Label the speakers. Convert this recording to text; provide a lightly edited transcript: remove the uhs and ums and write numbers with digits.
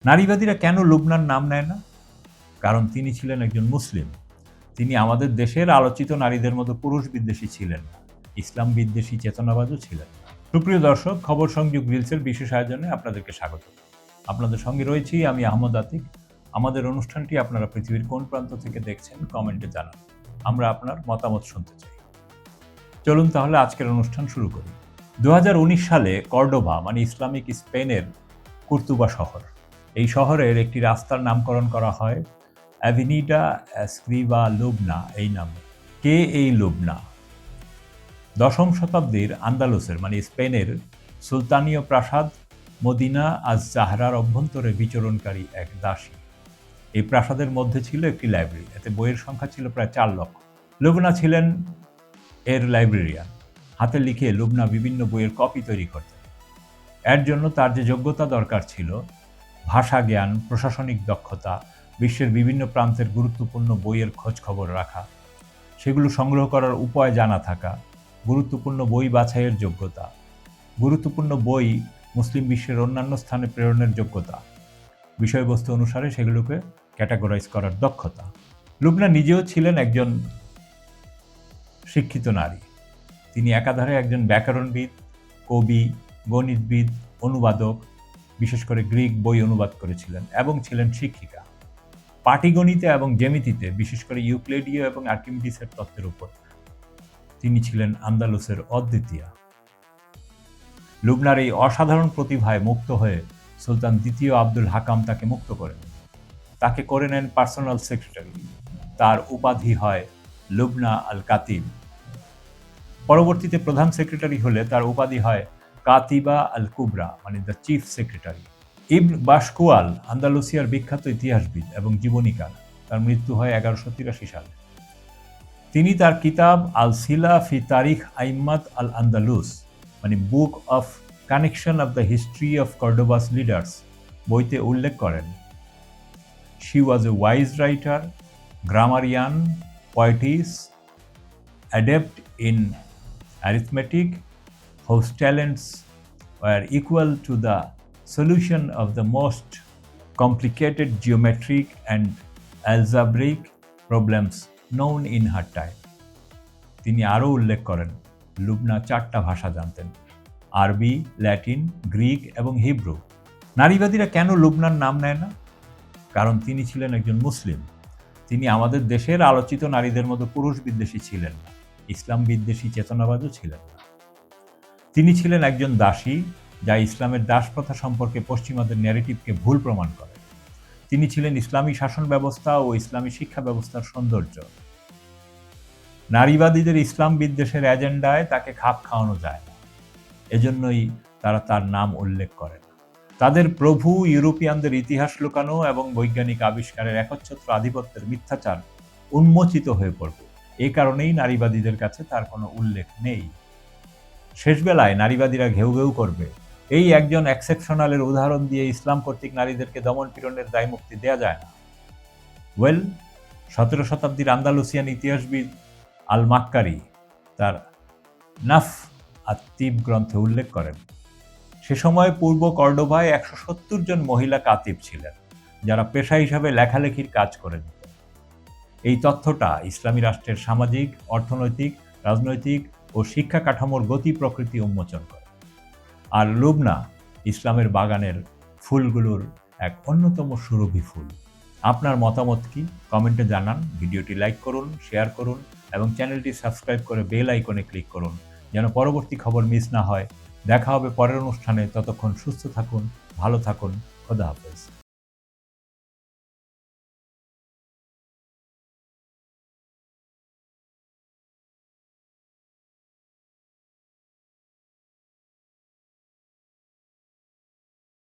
Speaker 1: নারীবাদীরা কেন লুবনার নাম নেয় না? কারণ তিনি ছিলেন একজন মুসলিম। তিনি আমাদের দেশের আলোচিত নারীদের মতো পুরুষ বিদ্বেষী ছিলেন না। ইসলাম বিদ্বেষী চেতনাবাদও ছিলেন না। সুপ্রিয় দর্শক, খবর সংযোগ রিলসের বিশেষ আয়োজনে আপনাদেরকে স্বাগত। আপনাদের সঙ্গে রয়েছি আমি আহমদ আতিক। আমাদের অনুষ্ঠানটি আপনারা পৃথিবীর কোন প্রান্ত থেকে দেখছেন কমেন্টে জানান। আমরা আপনার মতামত শুনতে চাই। চলুন তাহলে আজকের অনুষ্ঠান শুরু করি। 2019 সালে কর্ডোবা মানে ইসলামিক স্পেনের কুর্তুবা শহর, এই শহরের একটি রাস্তার নামকরণ করা হয় অ্যাভিনিডা এসক্রিবা লুবনা এই নামে। কে এই লুবনা? দশম শতাব্দীর আন্দালুসের মানে স্পেনের সুলতানীয় প্রাসাদ মদিনা আজ জাহরার অভ্যন্তরে বিচরণকারী এক দাসী। এই প্রাসাদের মধ্যে ছিল একটি লাইব্রেরি, এতে বইয়ের সংখ্যা ছিল প্রায় 4 লক্ষ। লুবনা ছিলেন এর লাইব্রেরিয়ান। হাতে লিখে লুবনা বিভিন্ন বইয়ের কপি তৈরি করতেন। এর জন্য তার যে যোগ্যতা দরকার ছিল, ভাষা জ্ঞান, প্রশাসনিক দক্ষতা, বিশ্বের বিভিন্ন প্রান্তের গুরুত্বপূর্ণ বইয়ের খোঁজ খবর রাখা, সেগুলো সংগ্রহ করার উপায় জানা থাকা, গুরুত্বপূর্ণ বই বাছাইয়ের যোগ্যতা, গুরুত্বপূর্ণ বই মুসলিম বিশ্বের অন্যান্য স্থানে প্রেরণের যোগ্যতা, বিষয়বস্তু অনুসারে সেগুলোকে ক্যাটাগরাইজ করার দক্ষতা। লুবনা নিজেও ছিলেন একজন শিক্ষিত নারী। তিনি একাধারে একজন ব্যাকরণবিদ, কবি, গণিতবিদ, অনুবাদক, বিশেষ করে গ্রিক বই অনুবাদ করেছিলেন এবং ছিলেন শিক্ষিকা। পাটিগণিতে এবং জ্যামিতিতে, বিশেষ করে ইউক্লিডীয় এবং আর্কিমিডিসের তত্ত্বের উপর তিনি ছিলেন আন্দালুসের অদ্বিতীয়া। লুবনার এই অসাধারণ প্রতিভায় মুগ্ধ হয়ে সুলতান দ্বিতীয় আব্দুল হাকাম তাকে মুক্ত করেন। তাকে করে নেন পার্সোনাল সেক্রেটারি। তার উপাধি হয় লুবনা আল কাতিব। পরবর্তীতে প্রধান সেক্রেটারি হলে তার উপাধি হয় কাতিবা আল কুবরা মানে দ্য চিফ সেক্রেটারি। ইবন বাশকুয়াল আন্দালুসিয়ার বিখ্যাত ইতিহাসবিদ এবং জীবনীকার। তার মৃত্যু হয় 1183 সালে। তিনি তার কিতাব আল সিলা ফি তারিখ আইম্মাত আল আন্দালুস মানে book of connection of the history of Cordoba's leaders বইতে উল্লেখ করেন, she was a wise writer, grammarian, poetess, adept in arithmetic, whose talents were equal to the solution of the most complicated geometric and algebraic problems known in her time. তিনি আরও উল্লেখ করেন, লুবনা 4টা ভাষা জানতেন, আরবি, ল্যাটিন, গ্রিক এবং Hebrew. নারীবাদীরা কেন লুবনার নাম নেয় না? কারণ তিনি ছিলেন একজন মুসলিম। তিনি আমাদের দেশের আলোচিত নারীদের মতো পুরুষ বিদ্বেষী ছিলেন না, ইসলাম বিদ্বেষী চেতনাবাদও ছিলেন না। তিনি ছিলেন একজন দাসী, যা ইসলামের দাস প্রথা সম্পর্কে পশ্চিমাদের ন্যারেটিভকে ভুল প্রমাণ করে। তিনি ছিলেন ইসলামী শাসন ব্যবস্থা ও ইসলামী শিক্ষা ব্যবস্থার সৌন্দর্য। নারীবাদীদের ইসলাম বিদ্বেষের এজেন্ডায় তাকে খাপ খাওয়ানো যায় না, এজন্যই তারা তার নাম উল্লেখ করেন। তাদের প্রভু ইউরোপিয়ানদের ইতিহাস লুকানো এবং বৈজ্ঞানিক আবিষ্কারের একচ্ছত্র আধিপত্যের মিথ্যাচার উন্মোচিত হয়ে পড়বে। এই কারণেই নারীবাদীদের কাছে তার কোনো উল্লেখ নেই। শেষবেলায় নারীবাদীরা ঘেউ ঘেউ করবে, এই একজন এক্সেপশনালের উদাহরণ দিয়ে ইসলাম কর্তৃক নারীদেরকে দমন পীড়নের দায়মুক্তি দেয়া যায় না। 17 শতাব্দীর আন্দালুসিয়ান ইতিহাসবিদ আল মাক্কারি তার নাফ আত-তিব গ্রন্থে উল্লেখ করেন, সে সময় পূর্ব কর্ডোবায় 170 জন মহিলা কাতিব ছিলেন, যারা পেশা হিসাবে লেখালেখির কাজ করে দিতেন। এই তথ্যটা ইসলামী রাষ্ট্রের সামাজিক, অর্থনৈতিক, রাজনৈতিক ও শিক্ষা কাঠামোর গতি প্রকৃতি উন্মোচন করে। আর লুবনা ইসলামের বাগানের ফুলগুলোর এক অন্যতম সুরভি ফুল। আপনার মতামত কি? কমেন্টে জানান। ভিডিওটি লাইক করুন, শেয়ার করুন এবং চ্যানেলটি সাবস্ক্রাইব করে বেল আইকনে ক্লিক করুন, যেন পরবর্তী খবর মিস না হয়। দেখা হবে পরের অনুষ্ঠানে। ততক্ষণ সুস্থ থাকুন, ভালো থাকুন। খোদা হাফেজ।